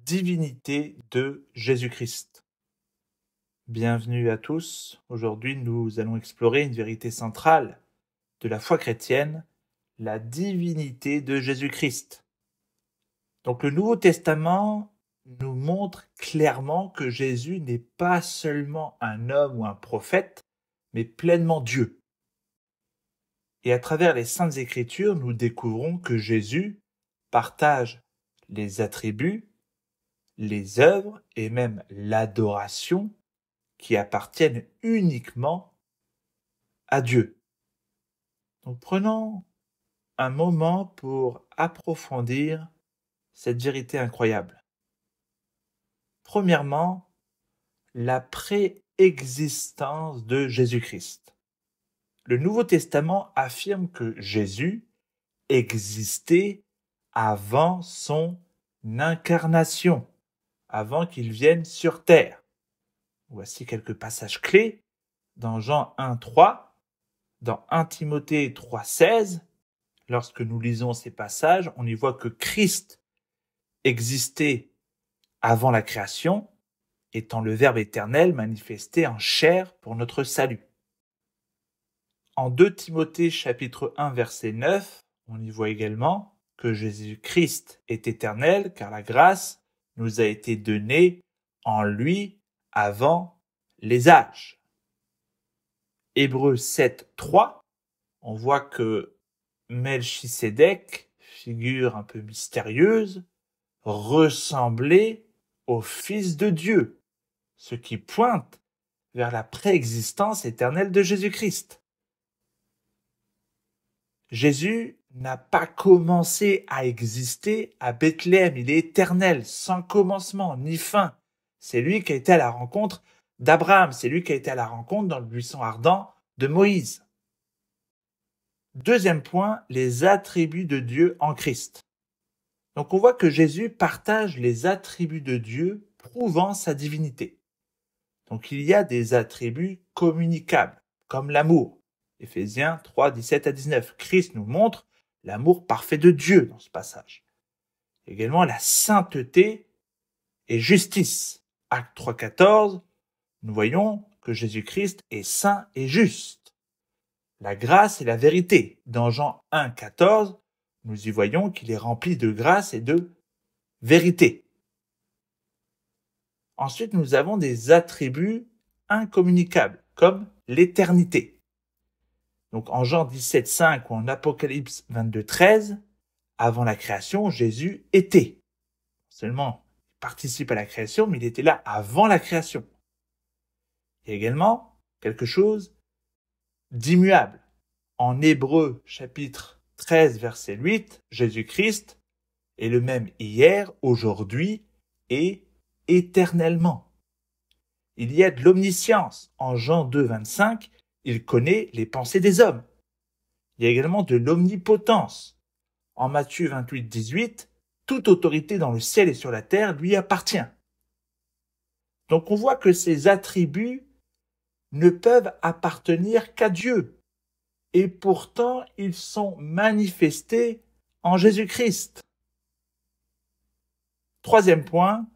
divinité de Jésus-Christ. Bienvenue à tous. Aujourd'hui, nous allons explorer une vérité centrale de la foi chrétienne, la divinité de Jésus-Christ. Donc le Nouveau Testament nous montre clairement que Jésus n'est pas seulement un homme ou un prophète, mais pleinement Dieu. Et à travers les Saintes Écritures, nous découvrons que Jésus partage les attributs, les œuvres et même l'adoration qui appartiennent uniquement à Dieu. Donc prenons un moment pour approfondir cette vérité incroyable. Premièrement, la préexistence de Jésus-Christ. Le Nouveau Testament affirme que Jésus existait avant son incarnation, avant qu'il vienne sur terre. Voici quelques passages clés dans Jean 1:3, dans 1 Timothée 3:16. Lorsque nous lisons ces passages, on y voit que Christ existait avant la création, étant le Verbe éternel manifesté en chair pour notre salut. En 2 Timothée chapitre 1 verset 9, on y voit également que Jésus-Christ est éternel car la grâce nous a été donnée en lui avant les âges. Hébreux 7:3, on voit que Melchisédek, figure un peu mystérieuse, ressemblait au Fils de Dieu, ce qui pointe vers la préexistence éternelle de Jésus-Christ. Jésus n'a pas commencé à exister à Bethléem, il est éternel, sans commencement ni fin. C'est lui qui a été à la rencontre d'Abraham, c'est lui qui a été à la rencontre dans le buisson ardent de Moïse. Deuxième point, les attributs de Dieu en Christ. Donc on voit que Jésus partage les attributs de Dieu, prouvant sa divinité. Donc il y a des attributs communicables, comme l'amour. Éphésiens 3, 17 à 19. Christ nous montre l'amour parfait de Dieu dans ce passage. Également la sainteté et justice. Acte 3, 14, nous voyons que Jésus-Christ est saint et juste. La grâce et la vérité. Dans Jean 1, 14, nous y voyons qu'il est rempli de grâce et de vérité. Ensuite, nous avons des attributs incommunicables, comme l'éternité. Donc en Jean 17, 5 ou en Apocalypse 22, 13, avant la création, Jésus était. Seulement, il participe à la création, mais il était là avant la création. Il y a également quelque chose d'immuable. En Hébreux chapitre 13, verset 8, Jésus-Christ est le même hier, aujourd'hui et éternellement. Il y a de l'omniscience. En Jean 2, 25, il connaît les pensées des hommes. Il y a également de l'omnipotence. En Matthieu 28, 18, toute autorité dans le ciel et sur la terre lui appartient. Donc on voit que ces attributs ne peuvent appartenir qu'à Dieu. Et pourtant, ils sont manifestés en Jésus-Christ. Troisième point,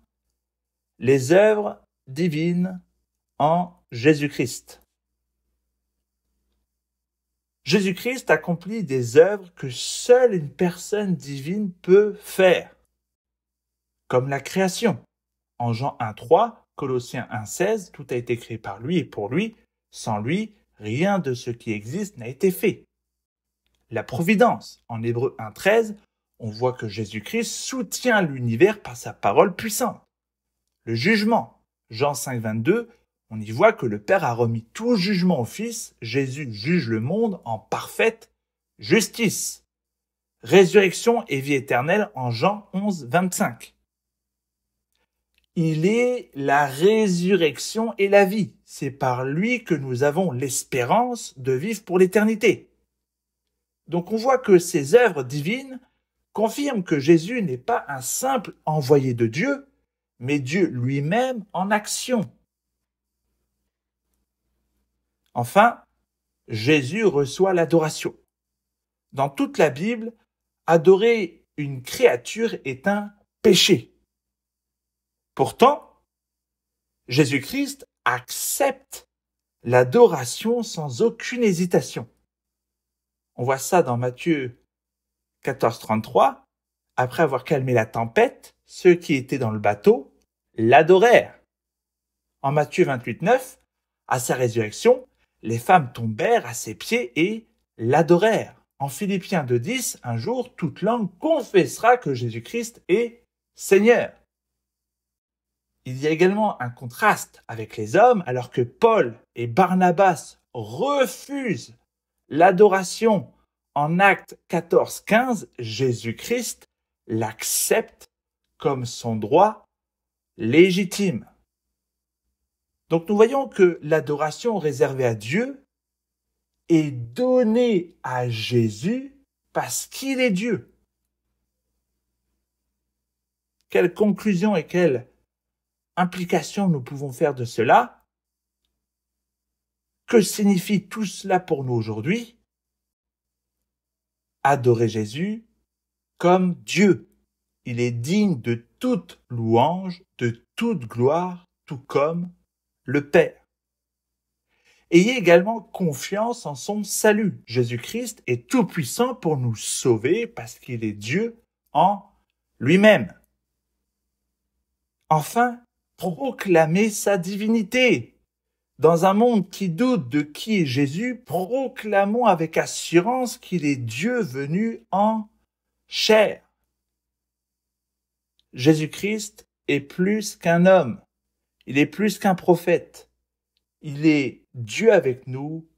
les œuvres divines en Jésus-Christ. Jésus-Christ accomplit des œuvres que seule une personne divine peut faire, comme la création. En Jean 1:3, Colossiens 1:16, tout a été créé par lui et pour lui. Sans lui, rien de ce qui existe n'a été fait. La providence. En Hébreux 1:13, on voit que Jésus-Christ soutient l'univers par sa parole puissante. Le jugement. Jean 5:22, on y voit que le Père a remis tout jugement au Fils. Jésus juge le monde en parfaite justice. Résurrection et vie éternelle en Jean 11:25. Il est la résurrection et la vie. C'est par lui que nous avons l'espérance de vivre pour l'éternité. Donc on voit que ces œuvres divines confirment que Jésus n'est pas un simple envoyé de Dieu, mais Dieu lui-même en action. Enfin, Jésus reçoit l'adoration. Dans toute la Bible, adorer une créature est un péché. Pourtant, Jésus-Christ accepte l'adoration sans aucune hésitation. On voit ça dans Matthieu 14, 33. Après avoir calmé la tempête, ceux qui étaient dans le bateau l'adorèrent. En Matthieu 28, 9, à sa résurrection, les femmes tombèrent à ses pieds et l'adorèrent. En Philippiens 2, 10, un jour, toute langue confessera que Jésus-Christ est Seigneur. Il y a également un contraste avec les hommes, alors que Paul et Barnabas refusent l'adoration en Actes 14, 15, Jésus-Christ l'accepte comme son droit légitime. Donc nous voyons que l'adoration réservée à Dieu est donnée à Jésus parce qu'il est Dieu. Quelle conclusion et quelle implication nous pouvons faire de cela? Que signifie tout cela pour nous aujourd'hui? Adorer Jésus comme Dieu. Il est digne de toute louange, de toute gloire, tout comme le Père. Ayez également confiance en son salut. Jésus-Christ est tout-puissant pour nous sauver parce qu'il est Dieu en lui-même. Enfin, proclamez sa divinité. Dans un monde qui doute de qui est Jésus, proclamons avec assurance qu'il est Dieu venu en chair. Jésus-Christ est plus qu'un homme. Il est plus qu'un prophète. Il est Dieu avec nous,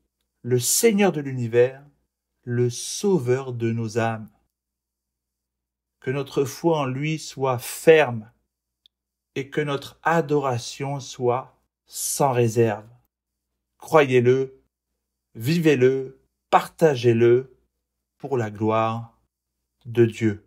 le Seigneur de l'univers, le Sauveur de nos âmes. Que notre foi en lui soit ferme et que notre adoration soit sans réserve. Croyez-le, vivez-le, partagez-le pour la gloire de Dieu.